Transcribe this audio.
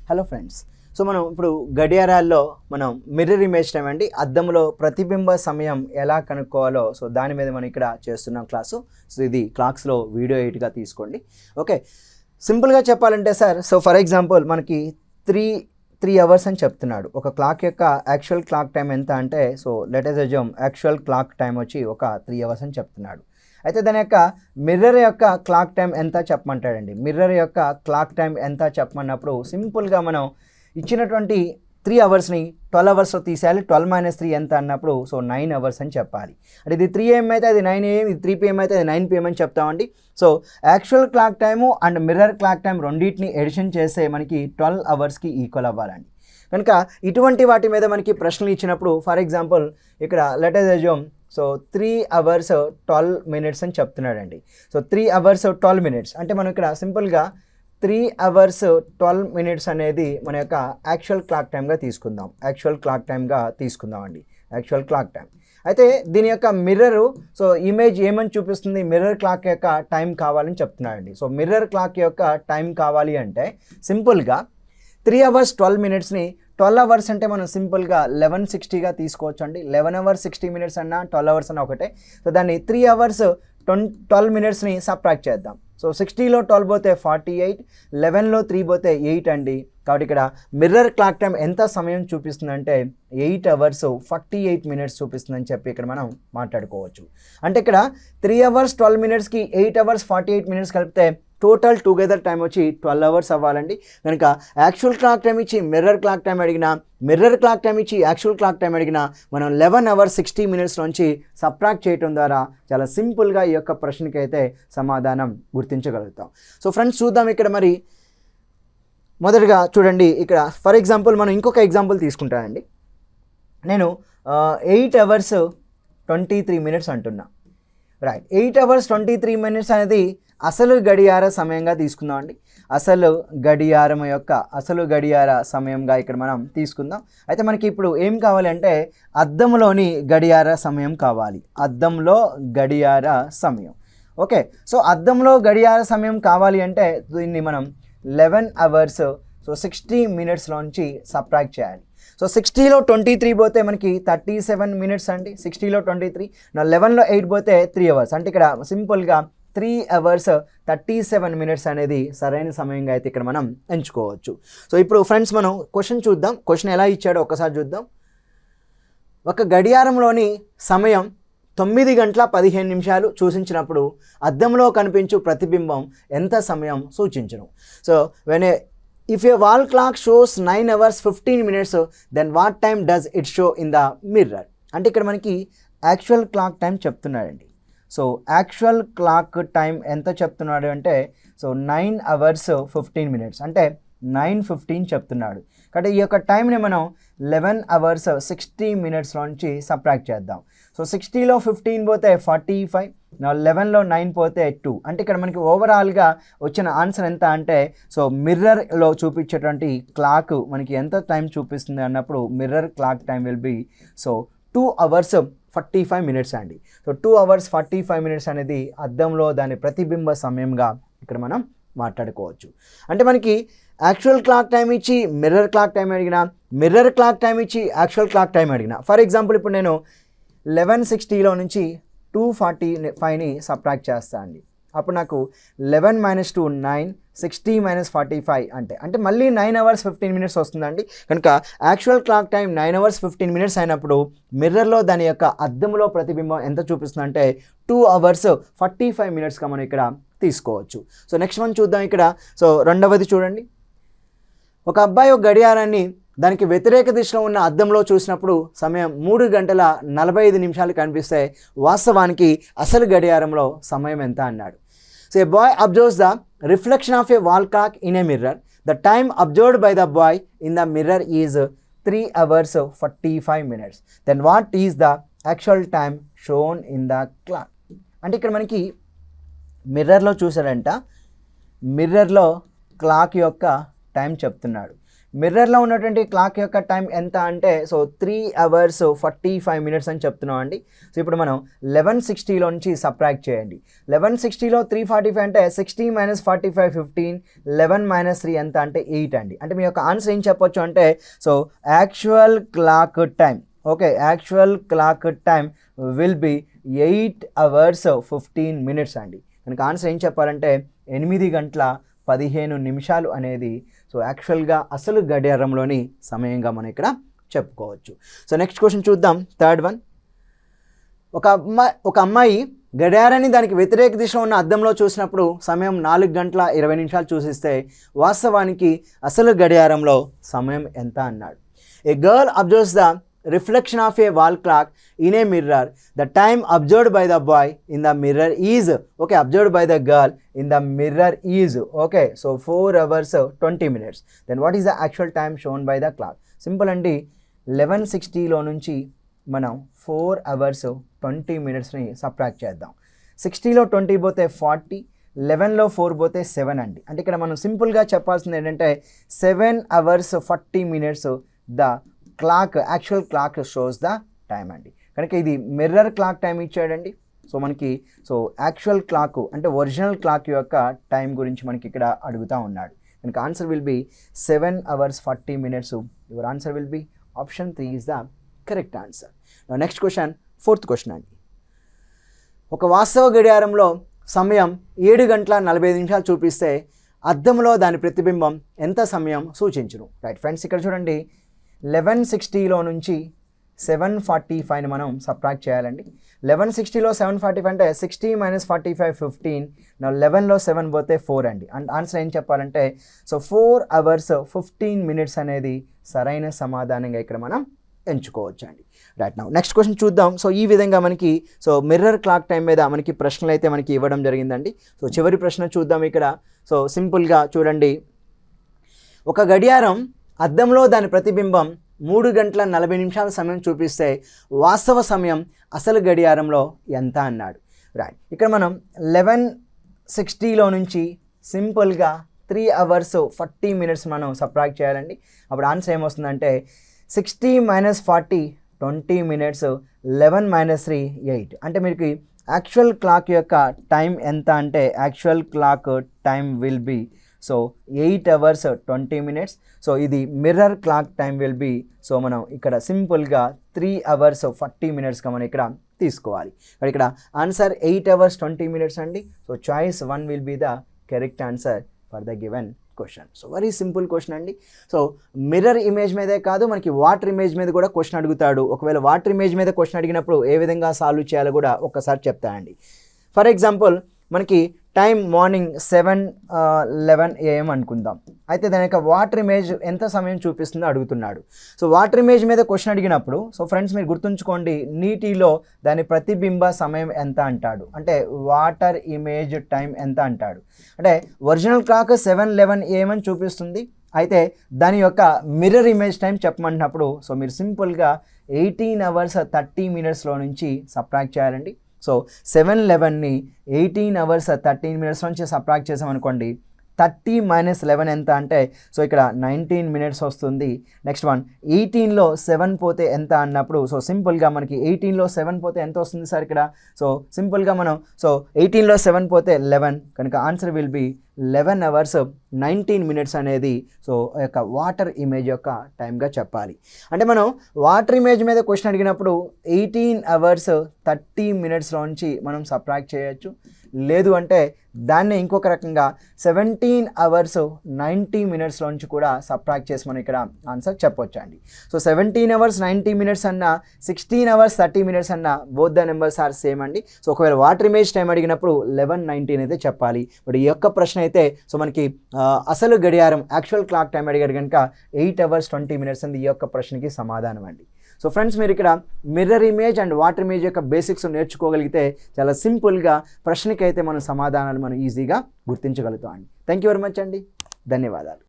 Hello friends. So మనం ఇప్పుడు గడియారాల్లో మనం మిర్రర్ ఇమేజ్ టైం అండి, అద్దంలో ప్రతిబింబ సమయం ఎలా కనుక్కోవాలో సో దాని మీద మనం ఇక్కడ చేస్తున్నాం క్లాసు. సో ఇది క్లాక్స్లో వీడియో 8గా తీసుకోండి. ఓకే, సింపుల్గా చెప్పాలంటే సార్, సో ఫర్ ఎగ్జాంపుల్ మనకి త్రీ అవర్స్ అని చెప్తున్నాడు. ఒక క్లాక్ యొక్క యాక్చువల్ క్లాక్ టైం ఎంత అంటే, so let us assume actual clock time వచ్చి ఒక 3 అవర్స్ అని చెప్తున్నాడు. అయితే దాని యొక్క మిర్రర్ యొక్క క్లాక్ టైం ఎంత చెప్పమంటాడండి. మిర్రర్ యొక్క క్లాక్ టైం ఎంత చెప్పమన్నప్పుడు సింపుల్గా మనం ఇచ్చినటువంటి 3 అవర్స్ని 12 అవర్స్లో తీసేయాలి. 12 - 3 ఎంత అన్నప్పుడు సో 9 అవర్స్ అని చెప్పాలి. అంటే ఇది 3 AM అయితే అది 9 AM, ఇది 3 PM అయితే అది 9 PM అని చెప్తామండి. So actual clock time and mirror clock time రెండింటిని ఎడిషన్ చేస్తే మనకి 12 అవర్స్కి ఈక్వల్ అవ్వాలండి. కనుక ఇటువంటి వాటి మీద మనకి ప్రశ్నలు ఇచ్చినప్పుడు ఫర్ ఎగ్జాంపుల్ ఇక్కడ let us assume so 3 hours 12 minutes అని చెప్తున్నాడండి. సో 3 hours 12 minutes అంటే మనం ఇక్కడ సింపుల్గా 3 hours 12 minutes అనేది మన యొక్క యాక్చువల్ క్లాక్ టైమ్గా తీసుకుందాం. యాక్చువల్ క్లాక్ టైమ్గా తీసుకుందామండి, యాక్చువల్ క్లాక్ టైం. అయితే దీని యొక్క మిర్రరు సో ఇమేజ్ ఏమని చూపిస్తుంది, మిర్రర్ క్లాక్ యొక్క టైం కావాలని చెప్తున్నాడండి. సో మిర్రర్ క్లాక్ యొక్క టైం కావాలి అంటే సింపుల్గా 3 hours 12 minutesని 12 hours అంటే మనం సింపుల్గా 1160గా తీసుకోవచ్చు అండి. 11 hours 60 minutes అన్నా 12 hours అన్నా ఒకటే. సో దాన్ని 3 hours 12 minutesని సబ్ట్రాక్ట్ చేద్దాం. సో 60లో 12 పోతే 48, 11లో 3 పోతే 8 అండి. కాబట్టి ఇక్కడ మిర్రర్ క్లాక్ టైం ఎంత సమయం చూపిస్తుందంటే 8 hours 48 minutes చూపిస్తుందని చెప్పి ఇక్కడ మనం మాట్లాడుకోవచ్చు. అంటే ఇక్కడ 3 hours 12 minutesకి 8 hours 48 minutes కలిపితే టోటల్ టుగెదర్ టైం వచ్చి 12 hours అవ్వాలండి. కనుక యాక్చువల్ క్లాక్ టైం ఇచ్చి మిర్రర్ క్లాక్ టైం అడిగినా, మిర్రర్ క్లాక్ టైం ఇచ్చి యాక్చువల్ క్లాక్ టైం అడిగినా మనం 11 hours 60 minutes నుంచి సబ్ట్రాక్ట్ చేయడం ద్వారా చాలా సింపుల్గా ఈ యొక్క ప్రశ్నకి అయితే సమాధానం గుర్తించగలుగుతాం. సో ఫ్రెండ్స్ చూద్దాం ఇక్కడ మరి మొదటగా చూడండి, ఇక్కడ ఫర్ ఎగ్జాంపుల్ మనం ఇంకొక ఎగ్జాంపుల్ తీసుకుంటానండి. నేను 8 hours 23 minutes అంటున్నా. రైట్, 8 hours 23 minutes అనేది అసలు గడియార సమయంగా తీసుకుందాం అండి. అసలు గడియార సమయంగా ఇక్కడ మనం తీసుకుందాం. అయితే మనకి ఇప్పుడు ఏం కావాలి అంటే అద్దంలోని గడియార సమయం కావాలి. అద్దంలో గడియార సమయం. ఓకే, సో అద్దంలో గడియార సమయం కావాలి అంటే దీన్ని మనం 11 hours 60 minutesలోంచి సబ్ట్రాక్ట్ చేయాలి. సో 60లో 23 పోతే మనకి 37 minutes అండి. 60లో 23, 11లో 8 పోతే 3 hours. అంటే ఇక్కడ సింపుల్గా 3 hours 37 minutes అనేది సరైన సమయంగా అయితే ఇక్కడ మనం ఎంచుకోవచ్చు. సో ఇప్పుడు ఫ్రెండ్స్ మనం క్వశ్చన్ చూద్దాం. క్వశ్చన్ ఎలా ఇచ్చాడో ఒక్కసారి చూద్దాం. ఒక గడియారంలోని సమయం 9:15 సూచించినప్పుడు అద్దంలో కనిపించు ప్రతిబింబం ఎంత సమయం సూచించును. So if a wall clock shows 9 hours 15 minutes then what time does it show in the mirror? అంటే ఇక్కడ మనకి యాక్చువల్ క్లాక్ టైం చెప్తున్నాడండి. సో యాక్చువల్ క్లాక్ టైం ఎంత చెప్తున్నాడు అంటే సో 9 hours 15 minutes అంటే 9:15 చెప్తున్నాడు. కాబట్టి ఈ యొక్క టైంని మనం 11 hours 60 minutesలోంచి సబ్ట్రాక్ట్ చేద్దాం. సో 60లో 15 పోతే 45, 11లో 9 పోతే 2. అంటే ఇక్కడ మనకి ఓవరాల్గా వచ్చిన ఆన్సర్ ఎంత అంటే సో మిర్రర్లో చూపించేటువంటి క్లాక్ మనకి ఎంత టైం చూపిస్తుంది అన్నప్పుడు mirror clock time will be so 2 hours 45 minutes అండి. సో 2 hours 45 minutes అనేది అద్దంలో దాని ప్రతిబింబ సమయంగా ఇక్కడ మనం మాట్లాడుకోవచ్చు. అంటే మనకి యాక్చువల్ క్లాక్ టైం ఇచ్చి మిర్రర్ క్లాక్ టైం అడిగినా, మిర్రర్ క్లాక్ టైం ఇచ్చి యాక్చువల్ క్లాక్ టైం అడిగినా, ఫర్ ఎగ్జాంపుల్ ఇప్పుడు నేను 1160లో నుంచి 245ని సబ్ట్రాక్ట్ చేస్తాను అండి. అప్పుడు నాకు 11 - 2 9, 60 - 45 అంటే మళ్ళీ 9 hours 15 minutes వస్తుందండి. కనుక actual clock time 9 hours 15 minutes అయినప్పుడు మిర్రర్లో దాని యొక్క అద్దంలో ప్రతిబింబం ఎంత చూపిస్తుందంటే 2 hours 45 minutesగా మనం ఇక్కడ తీసుకోవచ్చు. సో నెక్స్ట్ వన్ చూద్దాం. ఇక్కడ సో రెండవది చూడండి. ఒక అబ్బాయి ఒక గడియారాన్ని దానికి వ్యతిరేక దిశలో ఉన్న అద్దంలో చూసినప్పుడు సమయం 3:45 కనిపిస్తే వాస్తవానికి అసలు గడియారంలో సమయం ఎంత అన్నాడు. So a boy observes the reflection of a wall clock in a mirror. The time observed by the boy in the mirror is 3 hours 45 minutes. Then what is the actual time shown in the clock? అంటే ఇక్కడ మనకి మిర్రర్లో చూసాడంట, మిర్రర్లో clock యొక్క time చెప్తున్నాడు. మిర్రర్లో ఉన్నటువంటి clock యొక్క టైం ఎంత అంటే సో 3 hours 45 minutes అని చెప్తున్నాం అండి. సో ఇప్పుడు మనం 1160లో నుంచి సబ్ట్రాక్ట్ చేయండి. 1160లో 345 అంటే 60 - 45 15, 11 - 3 ఎంత అంటే 8 అండి. అంటే మీ యొక్క ఆన్సర్ ఏం చెప్పొచ్చు అంటే so actual clock time, okay, actual clock time will B 8 hours 15 minutes అండి. మనకి ఆన్సర్ ఏం చెప్పాలంటే 8 గంటల 15 నిమిషాలు అనేది సో యాక్చువల్గా అసలు గడియారంలోని సమయంగా మనం ఇక్కడ చెప్పుకోవచ్చు. సో నెక్స్ట్ క్వశ్చన్ చూద్దాం, థర్డ్ వన్. ఒక అమ్మాయి గడియారాన్ని దానికి వ్యతిరేక దిశలో ఉన్న అద్దంలో చూసినప్పుడు సమయం 4 గంటల 20 నిమిషాలు చూసిస్తే వాస్తవానికి అసలు గడియారంలో సమయం ఎంత అన్నాడు. A girl observes the reflection of a wall clock in a mirror. The time observed by the boy in the mirror is, okay, observed by the girl in the mirror is, okay, so 4 hours 20 minutes. Then what is the actual time shown by the clock? Simple అండి. 1160లో నుంచి మనం 4 hours 20 minutesని subtract చేద్దాం. 60లో 20 పోతే 40, 11లో 4 పోతే 7 అండి. అంటే ఇక్కడ మనం సింపుల్గా చెప్పాల్సింది ఏంటంటే 7 hours 40 minutes the clock, actual clock shows the time అండి. కనుక ఇది మిర్రర్ క్లాక్ టైం ఇచ్చాడండి. సో మనకి సో యాక్చువల్ క్లాక్ అంటే ఒరిజినల్ క్లాక్ యొక్క టైం గురించి మనకి ఇక్కడ అడుగుతూ ఉన్నాడు. కనుక answer will be 7 hours 40 minutes. Your answer will be option 3 is the correct answer. Next question, fourth question అండి. ఒక వాస్తవ గడియారంలో సమయం 7 గంటల 45 నిమిషాలు చూపిస్తే అద్దంలో దాని ప్రతిబింబం ఎంత సమయం సూచించును? రైట్ ఫ్రెండ్స్, ఇక్కడ చూడండి 1160లో నుంచి 745ని మనం సబ్ట్రాక్ట్ చేయాలండి. 1160లో 745 అంటే 60 - 45 15, 11లో 7 పోతే 4 అండి. అండ్ ఆన్సర్ ఏం చెప్పాలంటే సో 4 hours 15 minutes అనేది సరైన సమాధానంగా ఇక్కడ మనం ఎంచుకోవచ్చు అండి. రైట్ నౌ నెక్స్ట్ క్వశ్చన్ చూద్దాం. సో ఈ విధంగా మనకి సో మిర్రర్ క్లాక్ టైం మీద మనకి ప్రశ్నలు అయితే మనకి ఇవ్వడం జరిగిందండి. సో చివరి ప్రశ్న చూద్దాం ఇక్కడ. సో సింపుల్గా చూడండి, ఒక గడియారం అద్దంలో దాని ప్రతిబింబం 3 గంటల 40 నిమిషాల సమయం చూపిస్తే వాస్తవ సమయం అసలు గడియారంలో ఎంత అన్నాడు. రైట్, ఇక్కడ మనం 1160లో నుంచి సింపుల్గా 3 hours 40 minutes మనం సబ్ట్రాక్ట్ చేయాలండి. అప్పుడు ఆన్సర్ ఏమొస్తుందంటే 60 - 40 20 minutes, 11 - 3 8. అంటే మీకు యాక్చువల్ క్లాక్ యొక్క టైం ఎంత అంటే actual clock time will be so 8 hours 20 minutes. So ఇది mirror clock time will be so మనం ఇక్కడ సింపుల్గా 3 hours 40 minutesగా మనం ఇక్కడ తీసుకోవాలి. ఇక్కడ ఆన్సర్ 8 hours 20 minutes అండి. So choice 1 will be the correct answer for the given question. So very simple question అండి. సో మిర్రర్ ఇమేజ్ మీదే కాదు, మనకి వాటర్ ఇమేజ్ మీద కూడా క్వశ్చన్ అడుగుతాడు. ఒకవేళ వాటర్ ఇమేజ్ మీద క్వశ్చన్ అడిగినప్పుడు ఏ విధంగా సాల్వ్ చేయాలో కూడా ఒక్కసారి చెప్తానండి. ఫర్ ఎగ్జాంపుల్ మనకి టైం మార్నింగ్ 7:11 AM అనుకుందాం. అయితే దాని యొక్క వాటర్ ఇమేజ్ ఎంత సమయం చూపిస్తుందో అడుగుతున్నాడు. సో వాటర్ ఇమేజ్ మీద క్వశ్చన్ అడిగినప్పుడు సో ఫ్రెండ్స్ మీరు గుర్తుంచుకోండి, నీటిలో దాని ప్రతిబింబ సమయం ఎంత అంటాడు, అంటే వాటర్ ఇమేజ్ టైం ఎంత అంటాడు. అంటే ఒరిజినల్ క్లాక్ 7:11 AM అని చూపిస్తుంది. అయితే దాని యొక్క మిర్రర్ ఇమేజ్ టైం చెప్పమంటున్నప్పుడు సో మీరు సింపుల్గా 18 hours 30 minutesలో నుంచి సబ్ట్రాక్ట్ చేయాలండి. సో 7:11ని 18 hours 13 minutes నుంచి సబ్ట్రాక్ట్ చేసామనుకోండి, 30 - 11 ఎంత అంటే సో ఇక్కడ 19 minutes వస్తుంది. నెక్స్ట్ వన్ 18లో 7 పోతే ఎంత అన్నప్పుడు సో సింపుల్గా మనకి 18లో 7 పోతే ఎంత వస్తుంది సార్ ఇక్కడ. సో సింపుల్గా మనం సో 18లో 7 పోతే 11, కనుక answer will be 11 hours 19 minutes అనేది సో యొక్క వాటర్ ఇమేజ్ యొక్క టైంగా చెప్పాలి. అంటే మనం వాటర్ ఇమేజ్ మీద క్వశ్చన్ అడిగినప్పుడు 18 hours 30 minutesలోంచి మనం సబ్ట్రాక్ట్ చేయొచ్చు. లేదు అంటే దాన్ని ఇంకొక రకంగా 17 hours 90 minutesలోంచి కూడా సబ్ట్రాక్ట్ చేసి మనం ఇక్కడ ఆన్సర్ చెప్పొచ్చు అండి. సో 17 hours 90 minutes అన్న 16 hours 30 minutes అన్న both the numbers are same అండి. సో ఒకవేళ వాటర్ ఇమేజ్ టైం అడిగినప్పుడు 11:19 అయితే చెప్పాలి. బట్ ఈ యొక్క ప్రశ్న అయితే సో మనకి అసలు గడియారం యాక్చువల్ క్లాక్ టైం అడిగారు కనుక 8 hours 20 minutes అనేది ఈ యొక్క ప్రశ్నకి సమాధానం అండి. సో ఫ్రెండ్స్ మీరు ఇక్కడ mirror image and water image యొక్క బేసిక్స్ నేర్చుకోగలిగితే చాలా సింపుల్గా ప్రశ్నకైతే మన సమాధానాలు మనం ఈజీగా గుర్తించగలుగుతాం అండి. థ్యాంక్ యూ వెరీ మచ్ అండి. ధన్యవాదాలు.